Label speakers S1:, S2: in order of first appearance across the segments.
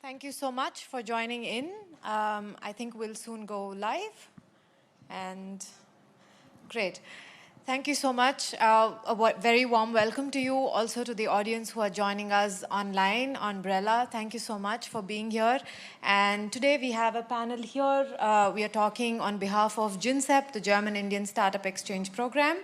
S1: Thank you so much for joining in. I think we'll soon go live. And great. Thank you so much. A very warm welcome to you, also to the audience who are joining us online, Umbrella. Thank you so much for being here. And today we have a panel here. We are talking on behalf of GINSEP, the German-Indian Startup Exchange Program,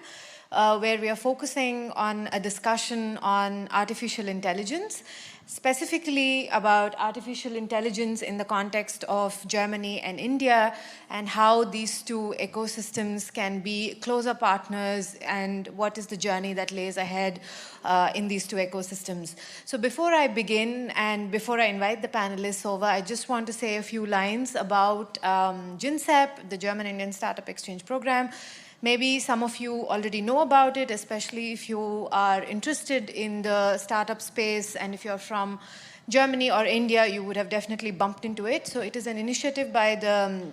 S1: where we are focusing on a discussion on artificial intelligence, specifically about artificial intelligence in the context of Germany and India, and how these two ecosystems can be closer partners, and what is the journey that lays ahead in these two ecosystems. So before I begin, and before I invite the panelists over, I just want to say a few lines about GINSEP, the German-Indian Startup Exchange Program. Maybe some of you already know about it, especially if you are interested in the startup space, and if you're from Germany or India, you would have definitely bumped into it. So it is an initiative by the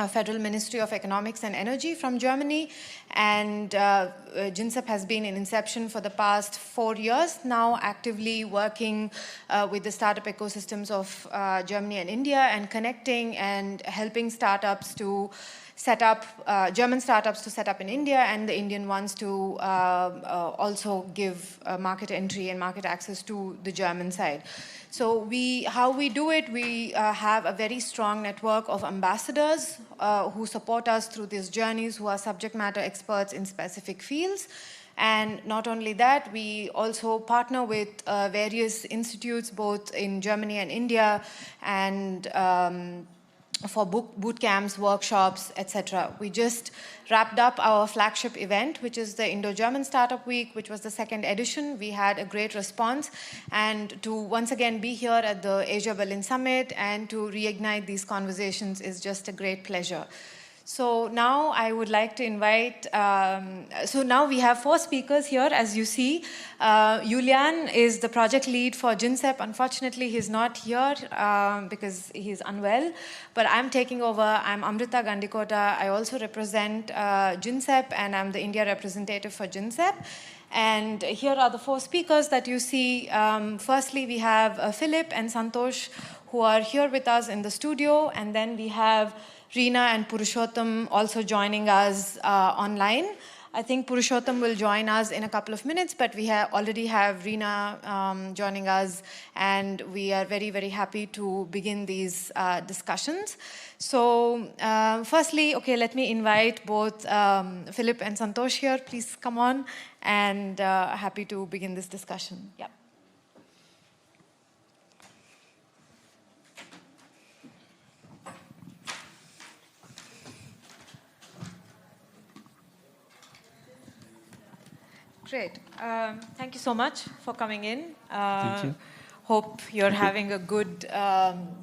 S1: Federal Ministry of Economics and Energy from Germany, and GINSEP has been in inception for the past 4 years now, actively working with the startup ecosystems of Germany and India, and connecting and helping startups to set up, German startups to set up in India, and the Indian ones to also give market entry and market access to the German side. So how we do it, we have a very strong network of ambassadors who support us through these journeys, who are subject matter experts in specific fields. And not only that, we also partner with various institutes, both in Germany and India, and for boot camps, workshops, etc. We just wrapped up our flagship event, which is the Indo German Startup Week, which was the 2nd edition. We had a great response, and to once again be here at the Asia Berlin Summit and to reignite these conversations is just a great pleasure. So now I would like to invite, so now we have 4 speakers here, as you see. Julian is the project lead for GINSEP. Unfortunately, he's not here because he's unwell, but I'm taking over. I'm Amrita Gandikota. I also represent GINSEP, and I'm the India representative for GINSEP. And here are the 4 speakers that you see. Firstly, we have Philipp and Santosh, who are here with us in the studio, and then we have Reena and Purushottam also joining us online. I think Purushottam will join us in a couple of minutes, but we already have Reena joining us, and we are very, very happy to begin these discussions. So firstly, let me invite both Philipp and Santosh here. Please come on, and happy to begin this discussion. Yeah. Great. Thank you so much for coming in.
S2: Thank you.
S1: Hope you're having a good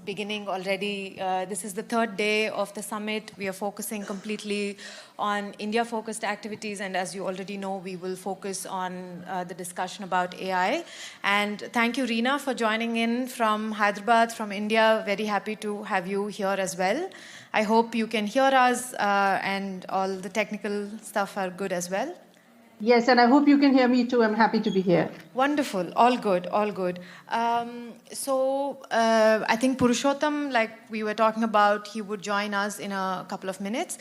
S1: beginning already. This is the 3rd day of the summit. We are focusing completely on India-focused activities, and as you already know, we will focus on the discussion about AI. And thank you, Reena, for joining in from Hyderabad, from India. Very happy to have you here as well. I hope you can hear us, and all the technical stuff are good as well.
S3: Yes, and I hope you can hear me too. I'm happy to be here.
S1: Wonderful. All good, all good. So I think Purushottam, like we were talking about, he would join us in a couple of minutes.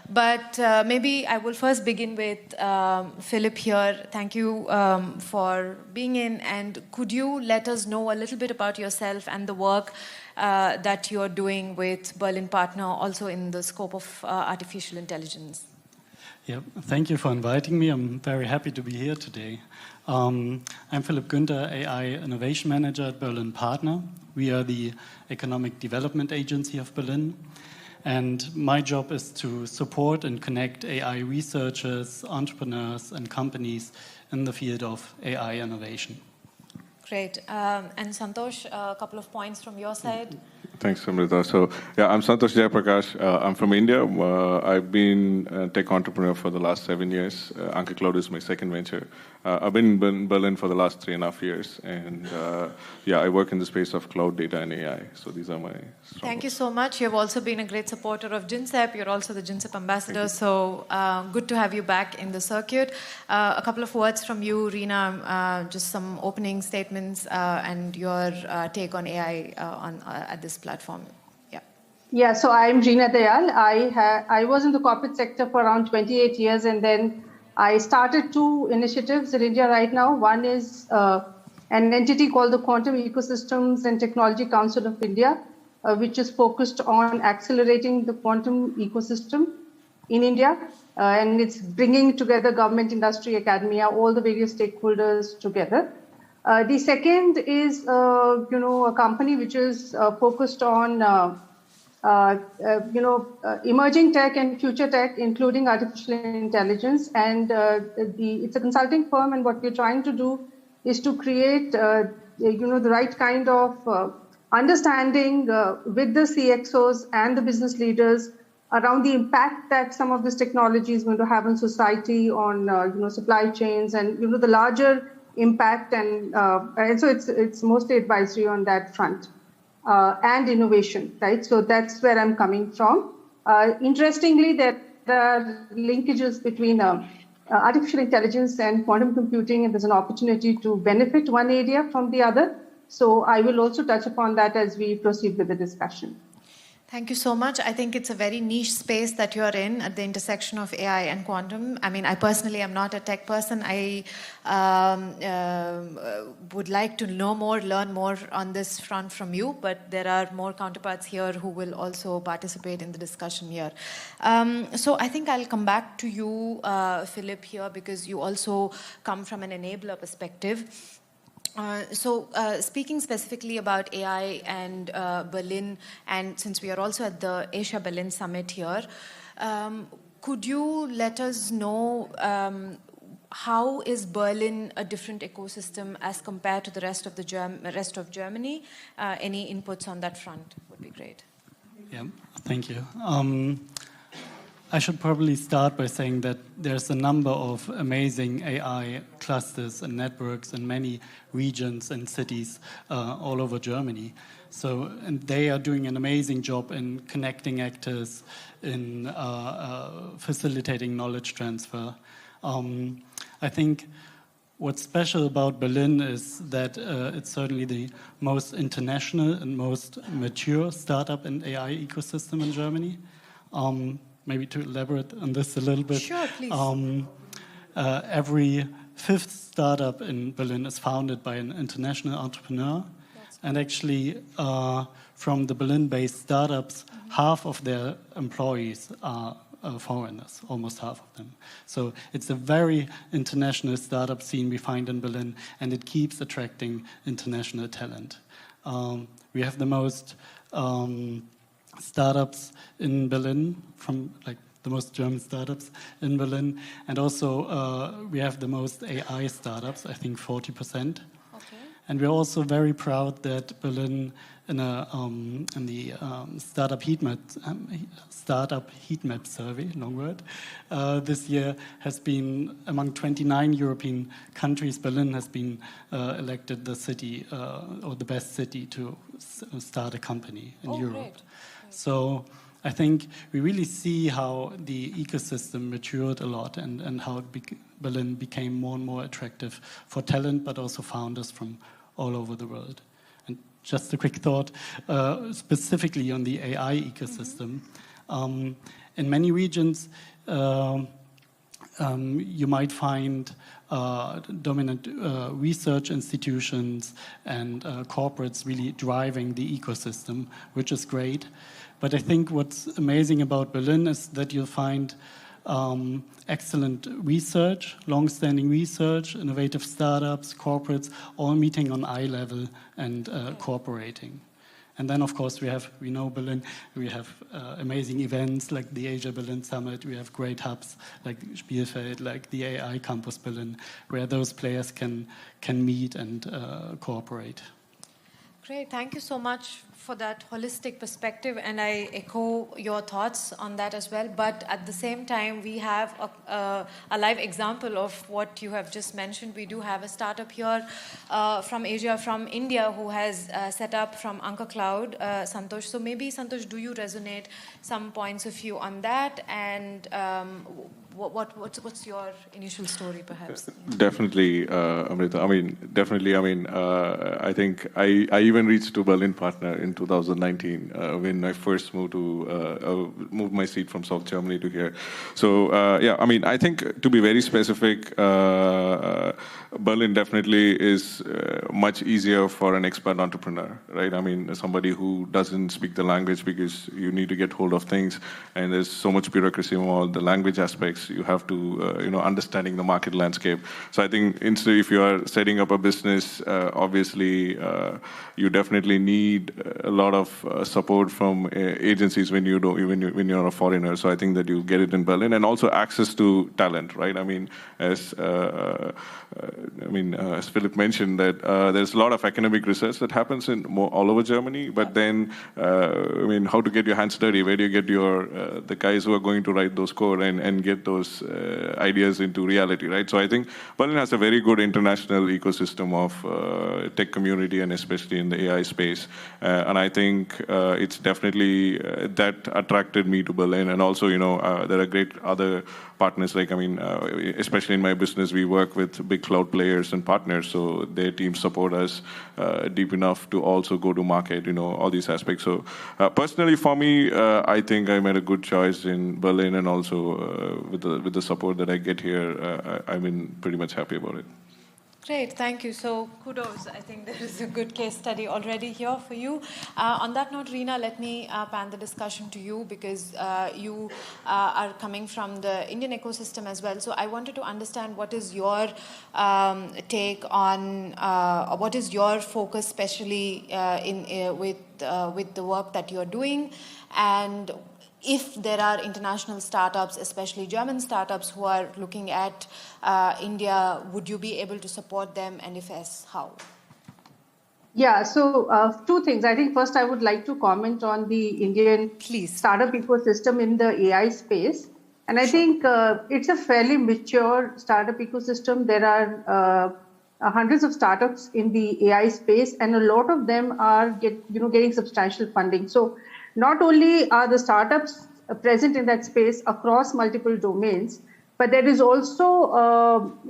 S1: But maybe I will first begin with Philipp here. Thank you for being in. And could you let us know a little bit about yourself and the work that you're doing with Berlin Partner, also in the scope of artificial intelligence?
S2: Yeah, thank you for inviting me. I'm very happy to be here today. I'm Philipp Günther, AI Innovation Manager at Berlin Partner. We are the economic development agency of Berlin. And my job is to support and connect AI researchers, entrepreneurs, and companies in the field of AI innovation.
S1: Great. And Santosh, a couple of points from your side.
S4: Thanks, Amrita. So, yeah, I'm Santosh Jayaprakash. I'm from India. I've been a tech entrepreneur for the last 7 years. Anka Cloud is my second venture. I've been in Berlin for the last 3.5 years. And yeah, I work in the space of cloud data and AI. So these are my
S1: Thank you so much. You've also been a great supporter of GINSEP. You're also the GINSEP ambassador. So good to have you back in the circuit. A couple of words from you, Reena, just some opening statements and your take on AI at this platform. Yeah.
S3: Yeah, so I'm Reena Dayal. I was in the corporate sector for around 28 years, and then I started 2 initiatives in India right now. One is an entity called the Quantum Ecosystems and Technology Council of India, which is focused on accelerating the quantum ecosystem in India. And it's bringing together government, industry, academia, all the various stakeholders together. The second is, a company which is focused on, emerging tech and future tech, including artificial intelligence. And it's a consulting firm, and what we're trying to do is to create, the right kind of understanding with the CXOs and the business leaders around the impact that some of this technology is going to have on society, on supply chains, and the larger impact, and so it's mostly advisory on that front, and innovation, right? So that's where I'm coming from. Interestingly, there are linkages between artificial intelligence and quantum computing, and there's an opportunity to benefit one area from the other. So I will also touch upon that as we proceed with the discussion.
S1: Thank you so much. I think it's a very niche space that you're in at the intersection of AI and quantum. I mean, I personally am not a tech person. I would like to know more, learn more on this front from you, but there are more counterparts here who will also participate in the discussion here. So I think I'll come back to you, Philipp, here, because you also come from an enabler perspective. So speaking specifically about AI and Berlin, and since we are also at the Asia Berlin Summit here, could you let us know how is Berlin a different ecosystem as compared to the rest of Germany? Any inputs on that front would be great.
S2: Yeah, thank you. I should probably start by saying that there's a number of amazing AI clusters and networks in many regions and cities all over Germany. So, and they are doing an amazing job in connecting actors, in facilitating knowledge transfer. I think what's special about Berlin is that it's certainly the most international and most mature startup and AI ecosystem in Germany. Maybe to elaborate on this a little bit.
S1: Sure, please.
S2: Every 5th startup in Berlin is founded by an international entrepreneur. And actually, from the Berlin-based startups, half of their employees are foreigners, almost half of them. So it's a very international startup scene we find in Berlin, and it keeps attracting international talent. We have the most startups in Berlin, from like the most German startups in Berlin, and also we have the most AI startups, I think 40%.
S1: Okay.
S2: And we're also very proud that Berlin, in the startup heat map survey, long word, this year has been among 29 European countries. Berlin has been elected the city or the best city to start a company in Europe.
S1: Great.
S2: So I think we really see how the ecosystem matured a lot, and how Berlin became more and more attractive for talent, but also founders from all over the world. And just a quick thought, specifically on the AI ecosystem. In many regions, you might find dominant research institutions and corporates really driving the ecosystem, which is great. But I think what's amazing about Berlin is that you'll find excellent research, long-standing research, innovative startups, corporates, all meeting on eye level and cooperating. And then, of course, we know Berlin, we have amazing events like the Asia Berlin Summit, we have great hubs like Spielfeld, like the AI Campus Berlin, where those players can meet and cooperate.
S1: Great, thank you so much for that holistic perspective, and I echo your thoughts on that as well. But at the same time, we have a live example of what you have just mentioned. We do have a startup here from Asia, from India, who has set up from Anka Cloud, Santosh. So maybe, Santosh, do you resonate some points of view on that? And what's your initial story, perhaps?
S4: Definitely, Amrita. I think I even reached to Berlin partner in 2019 when I first moved my seat from South Germany to here. So I think to be very specific, Berlin definitely is much easier for an expat entrepreneur, right? I mean, somebody who doesn't speak the language, because you need to get hold of things, and there's so much bureaucracy involved, the language aspects. You have to, understanding the market landscape. So I think instead, if you are setting up a business, obviously you definitely need a lot of support from agencies when you're a foreigner. So I think that you get it in Berlin, and also access to talent, right? I mean, as Philipp mentioned, that there's a lot of academic research that happens all over Germany. But then, how to get your hands dirty? Where do you get the guys who are going to write those code and get those ideas into reality, right? So I think Berlin has a very good international ecosystem of tech community, and especially in the AI space. And I think it's definitely that attracted me to Berlin. And also, there are great other partners, especially in my business, we work with big cloud players and partners, so their teams support us deep enough to also go to market, all these aspects. So personally for me, I think I made a good choice in Berlin, and also with the support that I get here, I'm pretty much happy about it.
S1: Great, thank you. So kudos. I think there is a good case study already here for you. On that note, Reena, let me pan the discussion to you, because you are coming from the Indian ecosystem as well. So I wanted to understand, what is your take on, what is your focus, especially with the work that you're doing, and if there are international startups, especially German startups, who are looking at India, would you be able to support them? And if yes, how?
S3: Yeah, so two things. I think first I would like to comment on the Indian startup ecosystem in the AI space. And I think it's a fairly mature startup ecosystem. There are hundreds of startups in the AI space, and a lot of them are getting substantial funding. So not only are the startups present in that space across multiple domains, but there is also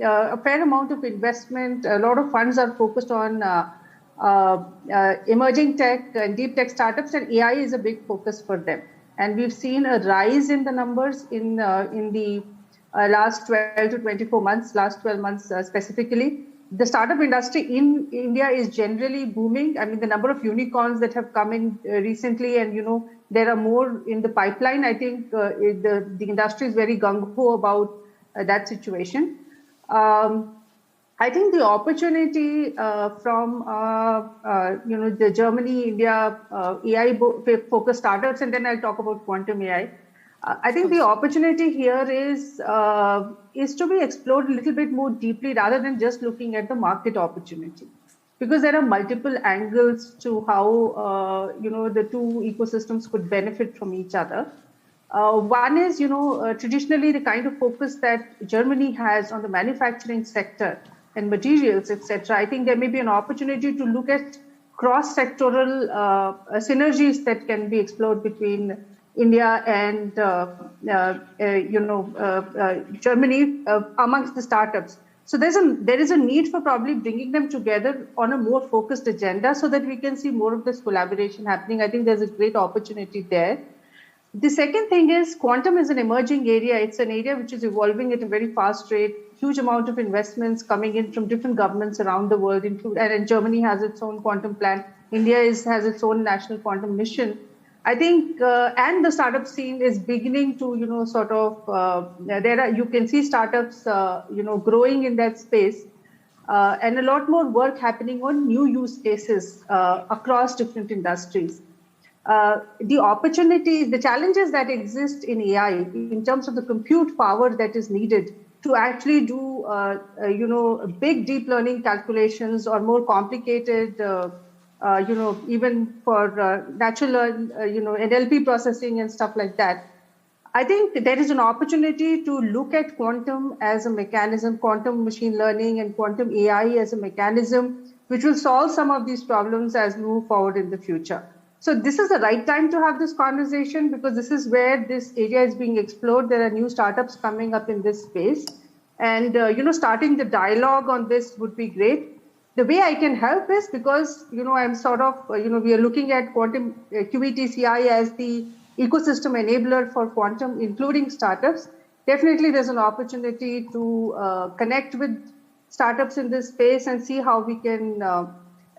S3: a fair amount of investment. A lot of funds are focused on emerging tech and deep tech startups, and AI is a big focus for them. And we've seen a rise in the numbers in the last 12 to 24 months, last 12 months specifically. The startup industry in India is generally booming. I mean, the number of unicorns that have come in recently, and there are more in the pipeline. I think the industry is very gung-ho about that situation. I think the opportunity from the Germany, India AI-focused startups, and then I'll talk about quantum AI. I think the opportunity here is to be explored a little bit more deeply, rather than just looking at the market opportunity, because there are multiple angles to how the two ecosystems could benefit from each other. One is traditionally the kind of focus that Germany has on the manufacturing sector and materials, etc. I think there may be an opportunity to look at cross-sectoral synergies that can be explored between India and Germany amongst the startups. So there is a need for probably bringing them together on a more focused agenda, so that we can see more of this collaboration happening. I think there's a great opportunity there. The second thing is, quantum is an emerging area. It's an area which is evolving at a very fast rate. Huge amount of investments coming in from different governments around the world, and Germany has its own quantum plan. India has its own national quantum mission. I think, and the startup scene is beginning to, you can see startups, growing in that space, and a lot more work happening on new use cases across different industries. The opportunities, the challenges that exist in AI in terms of the compute power that is needed to actually do, big deep learning calculations or more complicated even for natural, NLP processing and stuff like that. I think there is an opportunity to look at quantum as a mechanism, quantum machine learning and quantum AI as a mechanism, which will solve some of these problems as we move forward in the future. So this is the right time to have this conversation because this is where this area is being explored. There are new startups coming up in this space. And, starting the dialogue on this would be great. The way I can help is because, I'm sort of, we are looking at quantum QETCI as the ecosystem enabler for quantum, including startups. Definitely there's an opportunity to connect with startups in this space and see how we can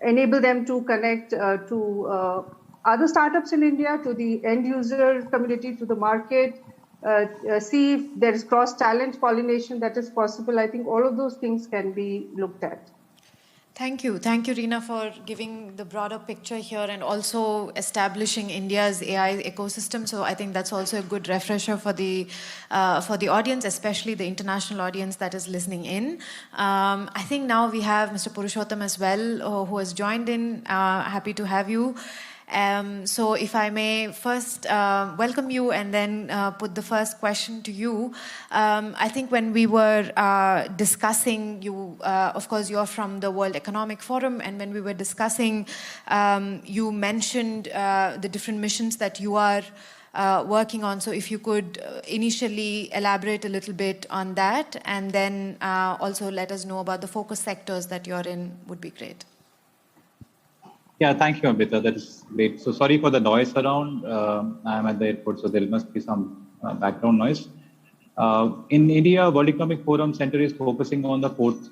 S3: enable them to connect to other startups in India, to the end user community, to the market, see if there is cross-talent pollination that is possible. I think all of those things can be looked at.
S1: Thank you, Reena, for giving the broader picture here and also establishing India's AI ecosystem. So I think that's also a good refresher for the audience, especially the international audience that is listening in. I think now we have Mr. Purushottam as well, who has joined in. Happy to have you. So if I may first welcome you and then put the first question to you. I think when we were discussing, you, of course, you're from the World Economic Forum, and when we were discussing, you mentioned the different missions that you are working on. So if you could initially elaborate a little bit on that, and then also let us know about the focus sectors that you're in would be great.
S5: Yeah, thank you, Amrita. That is great. So sorry for the noise around. I'm at the airport, so there must be some background noise. In India, World Economic Forum Center is focusing on the fourth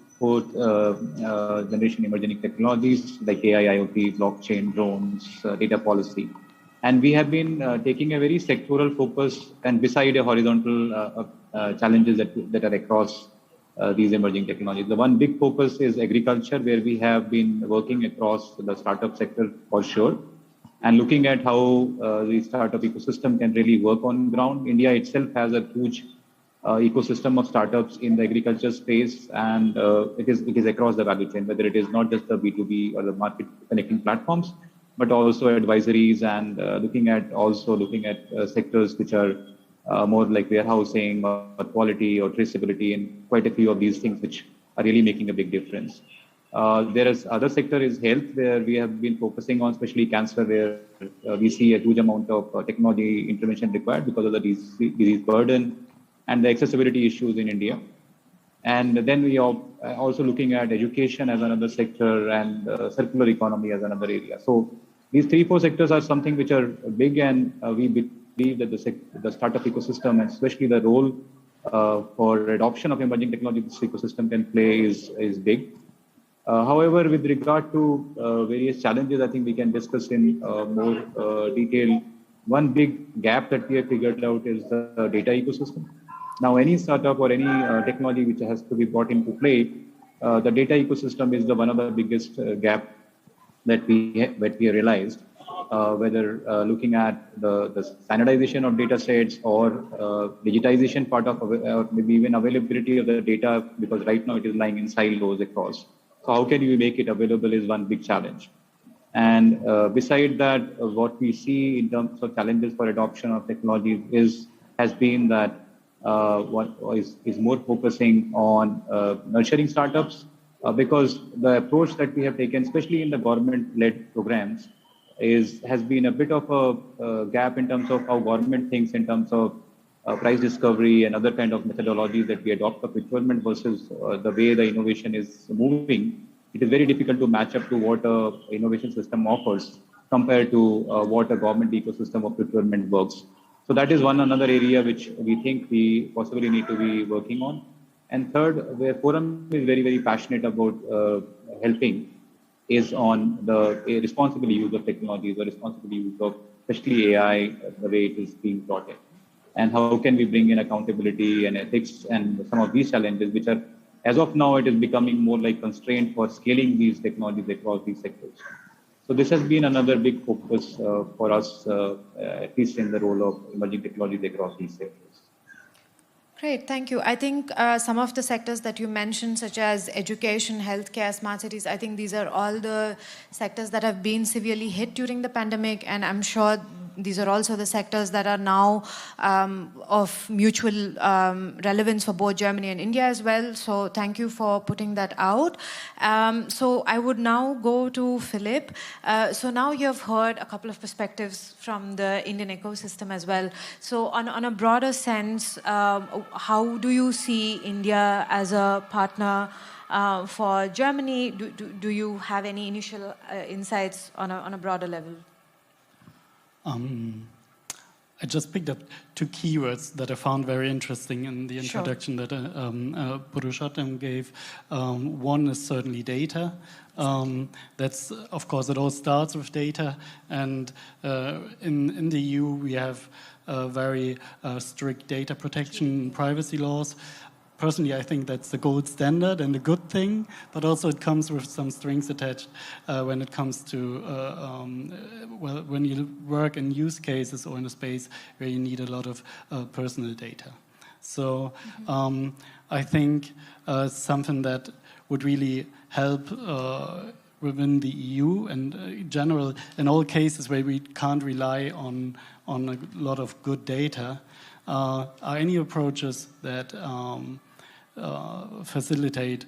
S5: generation emerging technologies like AI, IoT, blockchain, drones, data policy. And we have been taking a very sectoral focus and beside a horizontal challenges that are across these emerging technologies. The one big focus is agriculture, where we have been working across the startup sector for sure, and looking at how the startup ecosystem can really work on ground. India itself has a huge ecosystem of startups in the agriculture space, and it is across the value chain, whether it is not just the B2B or the market connecting platforms, but also advisories and looking at sectors which are more like warehousing or quality or traceability, and quite a few of these things which are really making a big difference. There is other sector is health, where we have been focusing on, especially cancer, where we see a huge amount of technology intervention required because of the disease burden and the accessibility issues in India. And then we are also looking at education as another sector and circular economy as another area. So these 3-4 sectors are something which are big, and we believe that the startup ecosystem, and especially the role for adoption of emerging technology this ecosystem can play is big. However, with regard to various challenges, I think we can discuss in more detail. One big gap that we have figured out is the data ecosystem. Now, any startup or any technology which has to be brought into play, the data ecosystem is one of the biggest gap that we realized. Whether looking at the standardization of data sets or digitization part of, or maybe even availability of the data, because right now it is lying in silos across. So how can you make it available is one big challenge. And beside that, what we see in terms of challenges for adoption of technology has been that what is more focusing on nurturing startups, because the approach that we have taken, especially in the government-led programs, has been a bit of a gap in terms of how government thinks in terms of price discovery and other kind of methodologies that we adopt for procurement versus the way the innovation is moving. It is very difficult to match up to what a innovation system offers compared to what a government ecosystem of procurement works. So that is another area which we think we possibly need to be working on. And third, where Forum is very, very passionate about helping, is on the responsible use of technologies, the responsible use of especially AI, the way it is being brought in. And how can we bring in accountability and ethics and some of these challenges, which are, as of now, it is becoming more like constraint for scaling these technologies across these sectors. So this has been another big focus for us, at least in the role of emerging technologies across these sectors.
S1: Great, thank you. I think some of the sectors that you mentioned, such as education, healthcare, smart cities, I think these are all the sectors that have been severely hit during the pandemic, and I'm sure these are also the sectors that are now of mutual relevance for both Germany and India as well. So thank you for putting that out. So I would now go to Philipp. So now you have heard a couple of perspectives from the Indian ecosystem as well. So on a broader sense, how do you see India as a partner for Germany? Do you have any initial insights on a broader level?
S2: I just picked up two keywords that I found very interesting in the introduction that Purushottam gave. One is certainly data. That's, of course, it all starts with data. And in the EU, we have very strict data protection and privacy laws. Personally, I think that's the gold standard and a good thing, but also it comes with some strings attached when it comes to, well, when you work in use cases or in a space where you need a lot of personal data. So I think something that would really help within the EU and in general, in all cases where we can't rely on a lot of good data, are any approaches that facilitate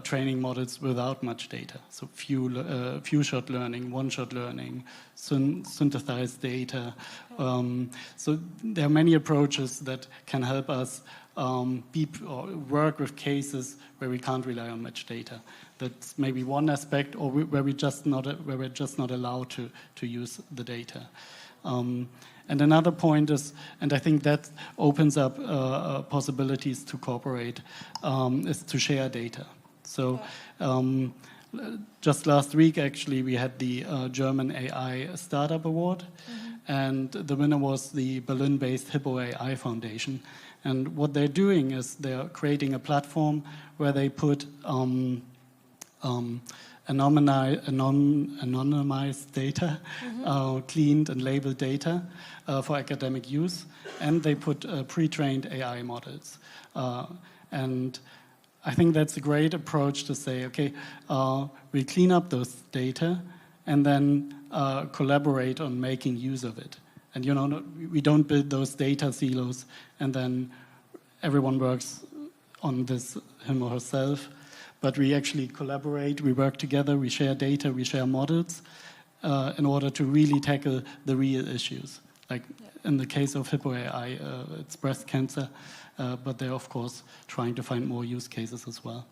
S2: training models without much data. So few-shot learning, one-shot learning, synthesized data. So there are many approaches that can help us work with cases where we can't rely on much data. That's maybe one aspect, or where we're just not allowed to use the data. And another point is, and I think that opens up possibilities to cooperate, is to share data. So just last week, actually, we had the German AI Startup Award, and the winner was the Berlin-based Hippo Ai Foundation. And what they're doing is they're creating a platform where they put anonymized data, cleaned and labeled data for academic use, and they put pre-trained AI models. And I think that's a great approach to say, okay, we clean up those data and then collaborate on making use of it. And we don't build those data silos and then everyone works on this him or herself. But we actually collaborate, we work together, we share data, we share models in order to really tackle the real issues. Like in the case of Hippo AI, it's breast cancer, but they're, of course, trying to find more use cases as well.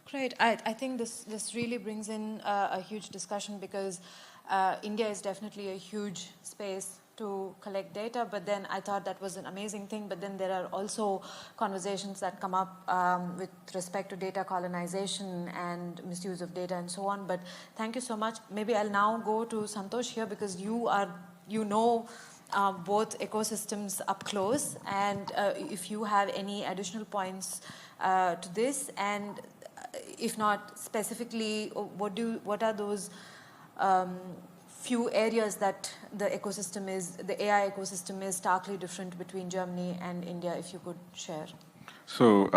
S1: Great. I think this really brings in a huge discussion because India is definitely a huge space to collect data, but then I thought that was an amazing thing, but then there are also conversations that come up with respect to data colonization and misuse of data and so on, but thank you so much. Maybe I'll now go to Santosh here because you know both ecosystems up close, and if you have any additional points to this, and if not specifically, what are those few areas that the AI ecosystem is starkly different between Germany and India, if you could share?
S4: So,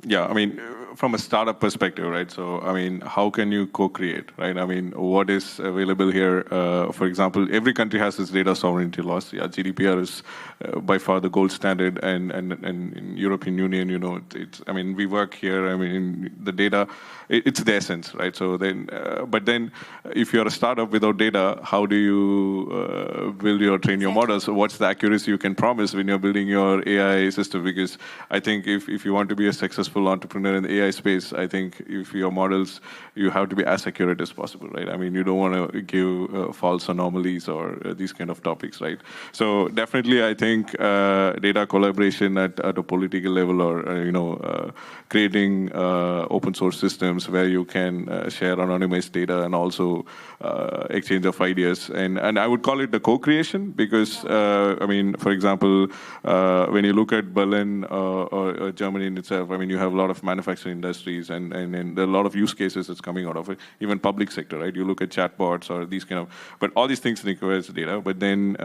S4: yeah, I mean, from a startup perspective, right? So, I mean, how can you co-create, right? I mean, what is available here? For example, every country has its data sovereignty laws. Yeah, GDPR is by far the gold standard, and in European Union, it's. I mean, we work here. I mean, the data, it's the essence, right? So then, but then, if you're a startup without data, how do you build or train your models? So what's the accuracy you can promise when you're building your AI system? Because I think if you want to be a successful entrepreneur in the AI space, I think if your models, you have to be as accurate as possible, right? I mean, you don't want to give false anomalies or these kind of topics, right? So definitely, I think data collaboration at a political level, or creating open source systems where you can share anonymized data and also exchange of ideas, and I would call it the co-creation because I mean, for example, when you look at Berlin or Germany in itself, I mean, you you have a lot of manufacturing industries, and there are a lot of use cases that's coming out of it. Even public sector, right? You look at chatbots or these kind of, but all these things requires data. But then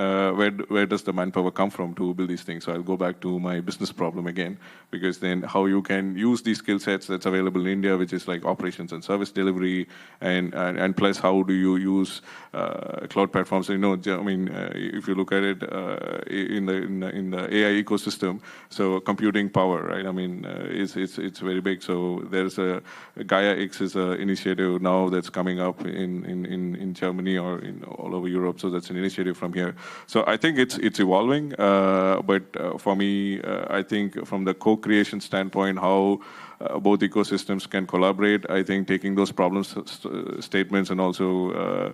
S4: where does the manpower come from to build these things? So I'll go back to my business problem again, because then how you can use these skill sets that's available in India, which is like operations and service delivery, and plus how do you use cloud platforms? I mean, if you look at it in the AI ecosystem, so computing power, right? I mean, it's very big. So there's a Gaia X is an initiative now that's coming up in Germany or in all over Europe. So that's an initiative from here. So I think it's evolving. But for me, I think from the co-creation standpoint, how both ecosystems can collaborate. I think taking those problem statements and also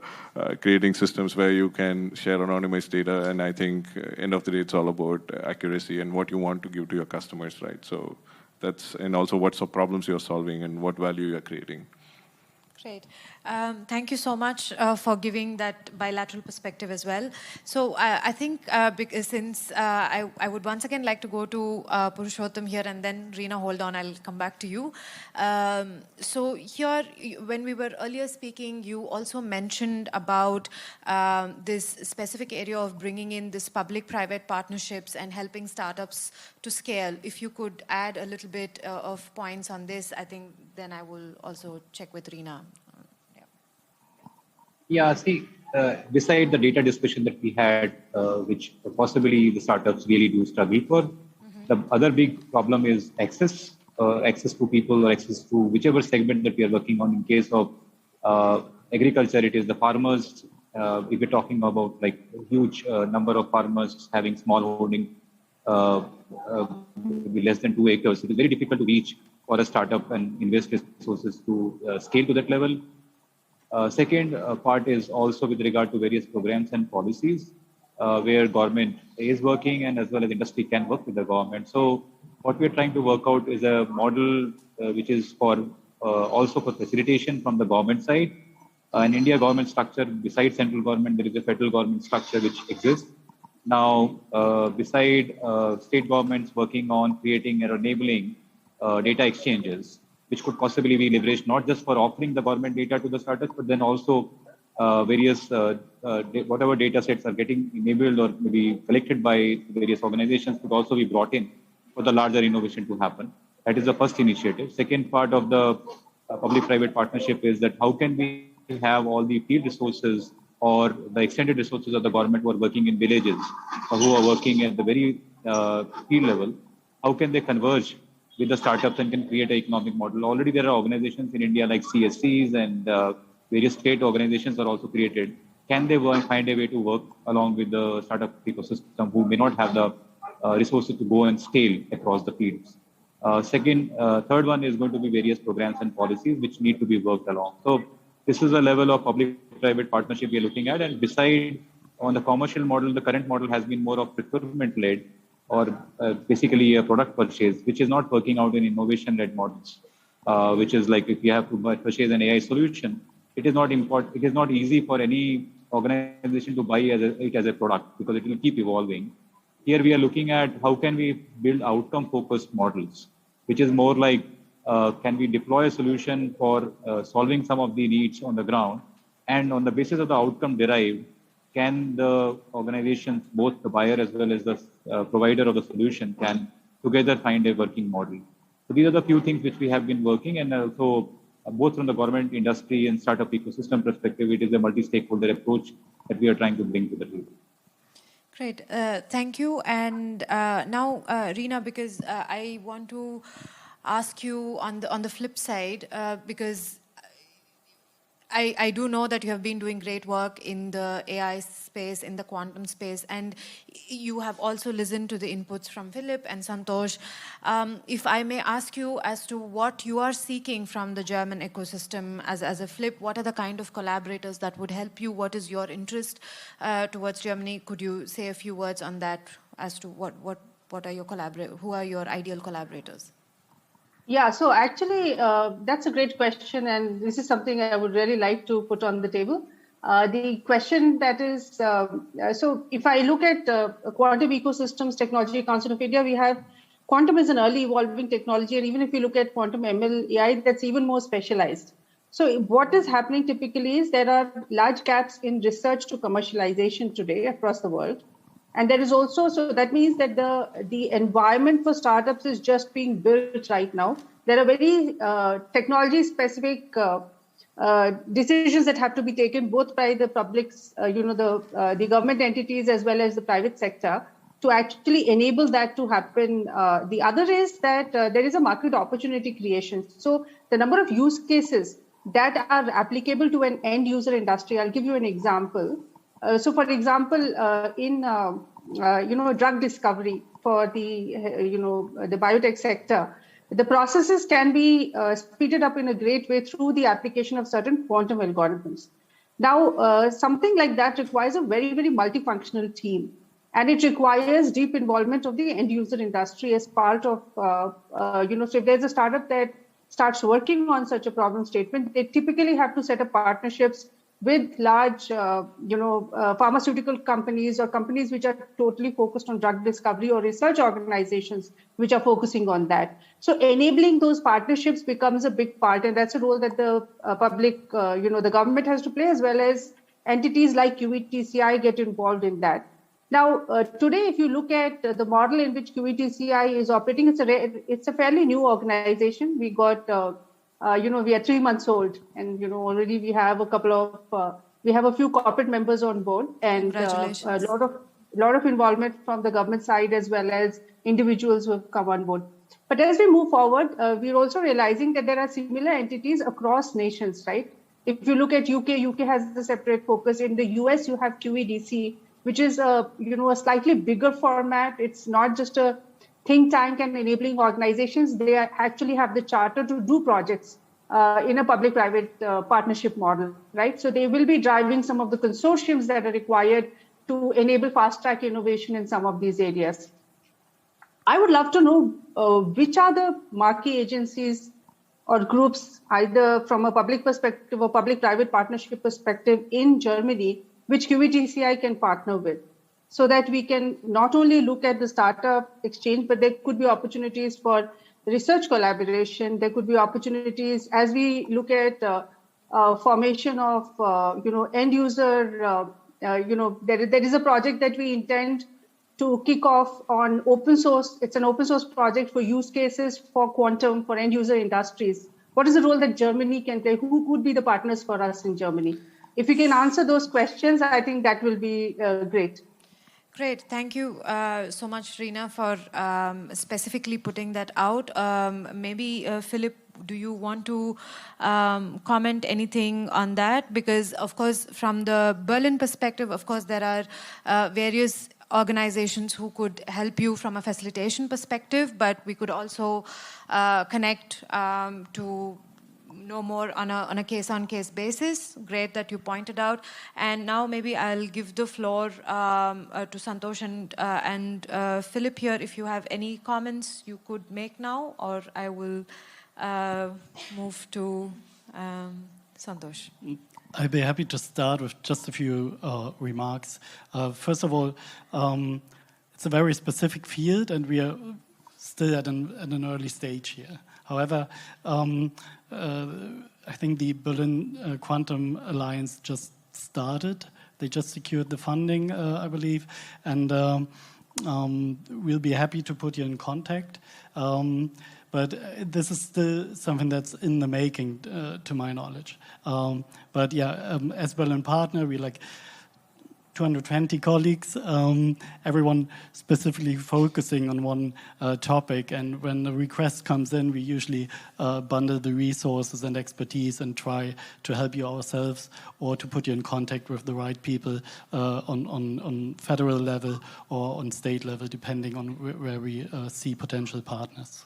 S4: creating systems where you can share anonymized data. And I think end of the day, it's all about accuracy and what you want to give to your customers, right? So that's, and also what problems you're solving and what value you're creating.
S1: Great. Thank you so much for giving that bilateral perspective as well. So I think because since I would once again like to go to Purushottam here, and then Reena, hold on, I'll come back to you. So here, when we were earlier speaking, you also mentioned about this specific area of bringing in this public-private partnerships and helping startups to scale. If you could add a little bit of points on this, I think then I will also check with Reena.
S5: Yeah, see, beside the data discussion that we had, which possibly the startups really do struggle for, the other big problem is access to people or access to whichever segment that we are working on. In case of agriculture, it is the farmers. If we're talking about like a huge number of farmers having small holding, maybe less than 2 acres, it is very difficult to reach for a startup and invest resources to scale to that level. Second part is also with regard to various programs and policies where government is working and as well as industry can work with the government. So what we're trying to work out is a model which is for also for facilitation from the government side. In India, government structure, besides central government, there is a federal government structure which exists. Now, beside state governments working on creating or enabling data exchanges, which could possibly be leveraged not just for offering the government data to the startups, but then also various, whatever data sets are getting enabled or maybe collected by various organizations could also be brought in for the larger innovation to happen. That is the first initiative. Second part of the public-private partnership is that how can we have all the field resources or the extended resources of the government who are working in villages or who are working at the very field level, how can they converge with the startups and can create an economic model? Already there are organizations in India like CSCs and various state organizations are also created. Can they find a way to work along with the startup ecosystem who may not have the resources to go and scale across the fields? Third one is going to be various programs and policies which need to be worked along. So this is a level of public-private partnership we are looking at. And beside on the commercial model, the current model has been more of procurement-led or basically a product purchase, which is not working out in innovation-led models, which is like if you have to purchase an AI solution, it is not easy for any organization to buy it as a product because it will keep evolving. Here we are looking at how can we build outcome-focused models, which is more like can we deploy a solution for solving some of the needs on the ground, and on the basis of the outcome derived, can the organizations, both the buyer as well as the provider of the solution, can together find a working model. So these are the few things which we have been working, and also both from the government, industry, and startup ecosystem perspective, it is a multi-stakeholder approach that we are trying to bring to the table.
S1: Great, thank you. And now, Reena, because I want to ask you on the flip side, because I do know that you have been doing great work in the AI space, in the quantum space, and you have also listened to the inputs from Philipp and Santosh. If I may ask you as to what you are seeking from the German ecosystem as a Philipp, what are the kind of collaborators that would help you? What is your interest towards Germany? Could you say a few words on that as to what are your who are your ideal collaborators?
S3: Yeah, so actually, that's a great question, and this is something I would really like to put on the table. The question that is, so if I look at quantum ecosystems, Technology Council of India, we have quantum is an early evolving technology, and even if you look at quantum ML AI, that's even more specialized. So what is happening typically is there are large gaps in research to commercialization today across the world. And there is also, so that means that the environment for startups is just being built right now. There are very technology specific decisions that have to be taken both by the publics, the government entities as well as the private sector to actually enable that to happen. The other is that there is a market opportunity creation. So the number of use cases that are applicable to an end user industry, I'll give you an example. So for example, in drug discovery for the biotech sector, the processes can be speeded up in a great way through the application of certain quantum algorithms. Now, something like that requires a very, very multifunctional team. And it requires deep involvement of the end user industry as part of, so if there's a startup that starts working on such a problem statement, they typically have to set up partnerships with large, pharmaceutical companies or companies which are totally focused on drug discovery or research organizations which are focusing on that. So enabling those partnerships becomes a big part, and that's a role that the public, the government has to play, as well as entities like QETCI get involved in that. Now, today, if you look at the model in which QETCI is operating, it's a fairly new organization. We got we are 3 months old, and already we have a few corporate members on board, and a lot of involvement from the government side as well as individuals who have come on board. But as we move forward, we're also realizing that there are similar entities across nations, right? If you look at UK has a separate focus. In the US, you have QEDC, which is a slightly bigger format. It's not just a think tank and enabling organizations. They actually have the charter to do projects in a public-private partnership model, right? So they will be driving some of the consortiums that are required to enable fast-track innovation in some of these areas. I would love to know which are the marquee agencies or groups, either from a public perspective or public-private partnership perspective in Germany, which QETCI can partner with, so that we can not only look at the startup exchange, but there could be opportunities for research collaboration. There could be opportunities as we look at formation of, end user, there is a project that we intend to kick off on open source. It's an open source project for use cases for quantum, for end user industries. What is the role that Germany can play? Who would be the partners for us in Germany? If you can answer those questions, I think that will be great.
S1: Great. Thank you so much, Reena, for specifically putting that out. Maybe, Philipp, do you want to comment anything on that? Because, of course, from the Berlin perspective, of course, there are various organizations who could help you from a facilitation perspective, but we could also connect to know more on a case-on-case basis. Great that you pointed out. And now maybe I'll give the floor to Santosh and Philipp here. If you have any comments you could make now, or I will move to Santosh.
S2: I'd be happy to start with just a few remarks. First of all, it's a very specific field, and we are still at an early stage here. However, I think the Berlin Quantum Alliance just started. They just secured the funding, I believe, and we'll be happy to put you in contact. But this is still something that's in the making, to my knowledge. But yeah, as Berlin partner, we like 220 colleagues, everyone specifically focusing on one topic. And when the request comes in, we usually bundle the resources and expertise and try to help you ourselves or to put you in contact with the right people on federal level or on state level, depending on where we see potential partners.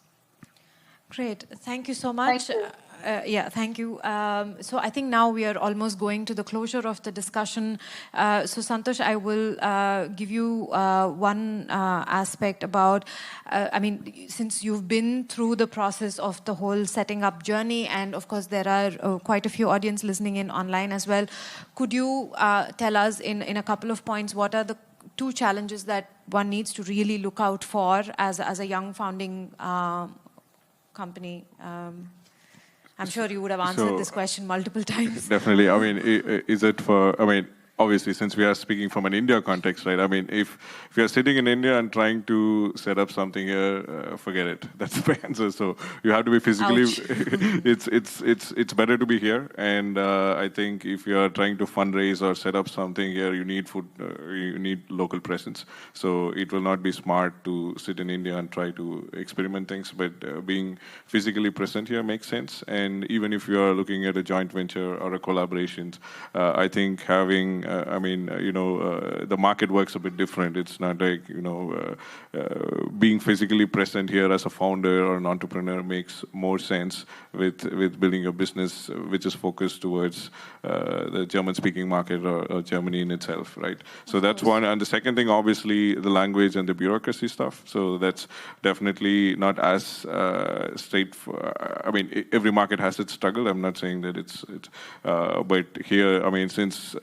S1: Great. Thank you so much.
S3: Thank you.
S1: Thank you. So I think now we are almost going to the closure of the discussion. So Santosh, I will give you one aspect about, since you've been through the process of the whole setting up journey, and of course there are quite a few audience listening in online as well, could you tell us in a couple of points what are the two challenges that one needs to really look out for as a young founding company? I'm sure you would have answered this question multiple times.
S4: Definitely. I mean, is it for, I mean, obviously, since we are speaking from an India context, right? I mean, if you're sitting in India and trying to set up something here, forget it. That's the answer. So you have to be physically. It's better to be here. And I think if you are trying to fundraise or set up something here, you need food. You need local presence. So it will not be smart to sit in India and try to experiment things. But being physically present here makes sense. And even if you are looking at a joint venture or a collaboration, I think having the market works a bit different. It's not like, being physically present here as a founder or an entrepreneur makes more sense with building a business which is focused towards the German-speaking market or Germany in itself, right? So that's one. And the second thing, obviously, the language and the bureaucracy stuff. So that's definitely not as straightforward. I mean, every market has its struggle. I'm not saying that it's but here, I mean, since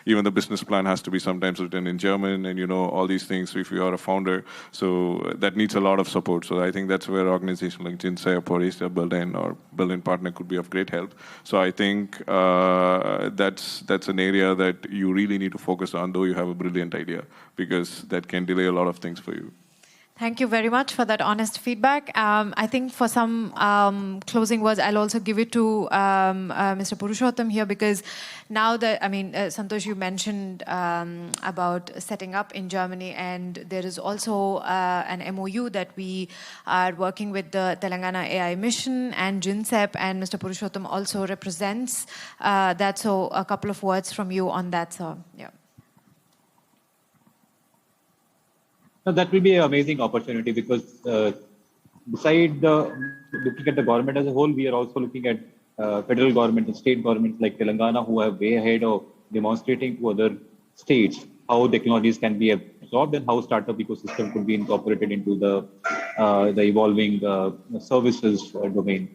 S4: even the business plan has to be sometimes written in German and, all these things if you are a founder. So that needs a lot of support. So I think that's where organizations like GINSEP or Asia Berlin or Berlin Partner could be of great help. So I think that's an area that you really need to focus on, though you have a brilliant idea, because that can delay a lot of things for you.
S1: Thank you very much for that honest feedback. I think for some closing words, I'll also give it to Mr. Purushottam here, because now that, Santosh, you mentioned about setting up in Germany, and there is also an MOU that we are working with the Telangana AI Mission and GINSEP, and Mr. Purushottam also represents that. So a couple of words from you on that, sir. Yeah.
S5: No, that will be an amazing opportunity, because beside looking at the government as a whole, we are also looking at federal government and state governments like Telangana, who are way ahead of demonstrating to other states how technologies can be absorbed and how startup ecosystem could be incorporated into the evolving services domain.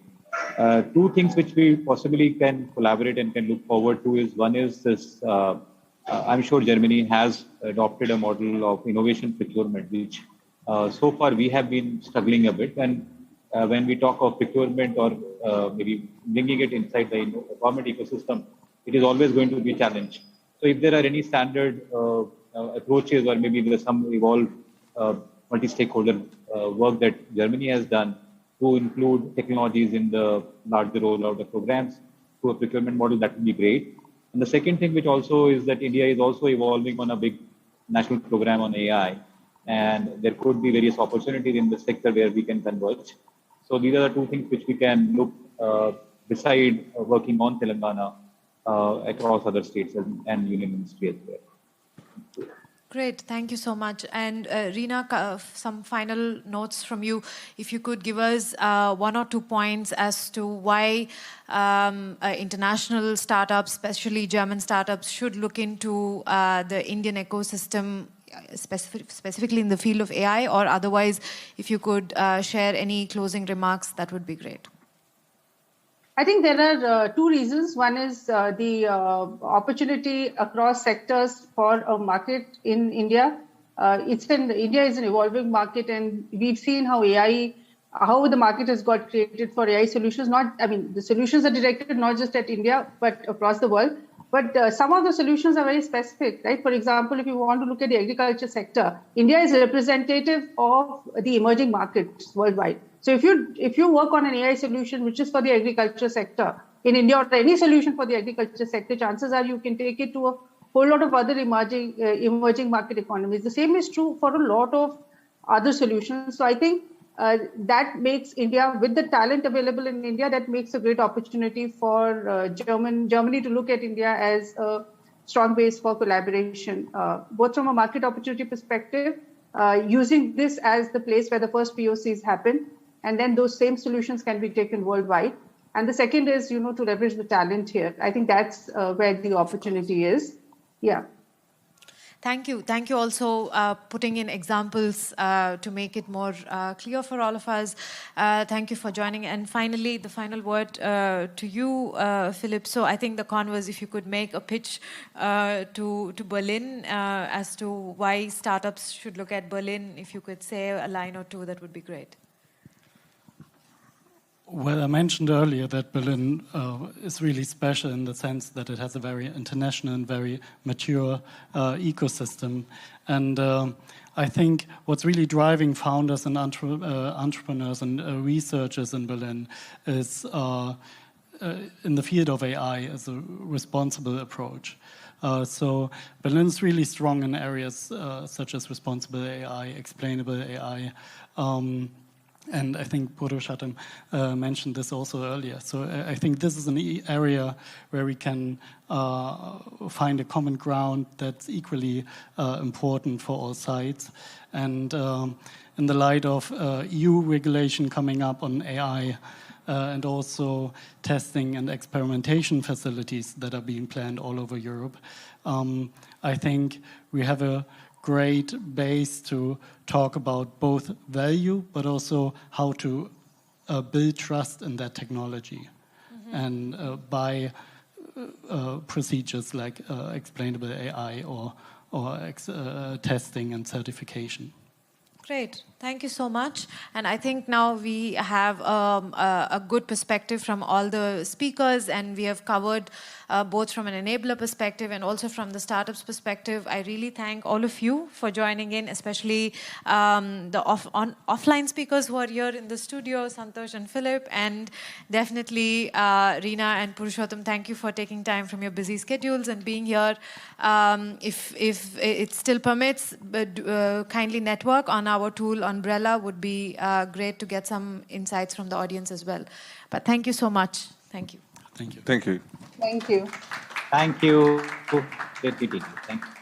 S5: Two things which we possibly can collaborate and can look forward to is, one is this. I'm sure Germany has adopted a model of innovation procurement, which so far we have been struggling a bit. And when we talk of procurement or maybe bringing it inside the government ecosystem, it is always going to be a challenge. So if there are any standard approaches, or maybe there's some evolved multi-stakeholder work that Germany has done to include technologies in the larger rollout of programs to a procurement model, that would be great. And the second thing, which also is that India is also evolving on a big national program on AI, and there could be various opportunities in the sector where we can converge. So these are the two things which we can look beside working on Telangana across other states and union ministry as well.
S1: Great, thank you so much. And Reena, some final notes from you. If you could give us 1 or 2 points as to why international startups, especially German startups, should look into the Indian ecosystem, specifically in the field of AI, or otherwise, if you could share any closing remarks, that would be great.
S3: I think there are 2 reasons. One is the opportunity across sectors for a market in India. India is an evolving market, and we've seen how the market has got created for AI solutions. The solutions are directed not just at India, but across the world. But some of the solutions are very specific, right? For example, if you want to look at the agriculture sector, India is representative of the emerging markets worldwide. So if you work on an AI solution which is for the agriculture sector in India, or any solution for the agriculture sector, chances are you can take it to a whole lot of other emerging market economies. The same is true for a lot of other solutions. So I think that makes India, with the talent available in India, that makes a great opportunity for Germany to look at India as a strong base for collaboration, both from a market opportunity perspective, using this as the place where the first POCs happen, and then those same solutions can be taken worldwide. And the second is, to leverage the talent here. I think that's where the opportunity is. Yeah.
S1: Thank you. Thank you also putting in examples to make it more clear for all of us. Thank you for joining. And finally, the final word to you, Philipp. So I think the converse, if you could make a pitch to Berlin as to why startups should look at Berlin, if you could say a line or two, that would be great.
S2: Well, I mentioned earlier that Berlin is really special in the sense that it has a very international and very mature ecosystem. And I think what's really driving founders and entrepreneurs and researchers in Berlin is in the field of AI is a responsible approach. So Berlin is really strong in areas such as responsible AI, explainable AI, and I think Purushottam mentioned this also earlier. So I think this is an area where we can find a common ground that's equally important for all sides. And in the light of EU regulation coming up on AI, and also testing and experimentation facilities that are being planned all over Europe, I think we have a great base to talk about both value, but also how to build trust in that technology, and by procedures like explainable AI or testing and certification.
S1: Great. Thank you so much. And I think now we have a good perspective from all the speakers, and we have covered both from an enabler perspective and also from the startups perspective. I really thank all of you for joining in, especially the offline speakers who are here in the studio, Santosh and Philipp, and definitely Reena and Purushottam. Thank you for taking time from your busy schedules and being here. If it still permits, kindly network on our tool Umbrella. Would be great to get some insights from the audience as well. But thank you so much. Thank you.
S2: Thank you.
S4: Thank you.
S3: Thank you.
S5: Thank you. Great meeting. Thank you.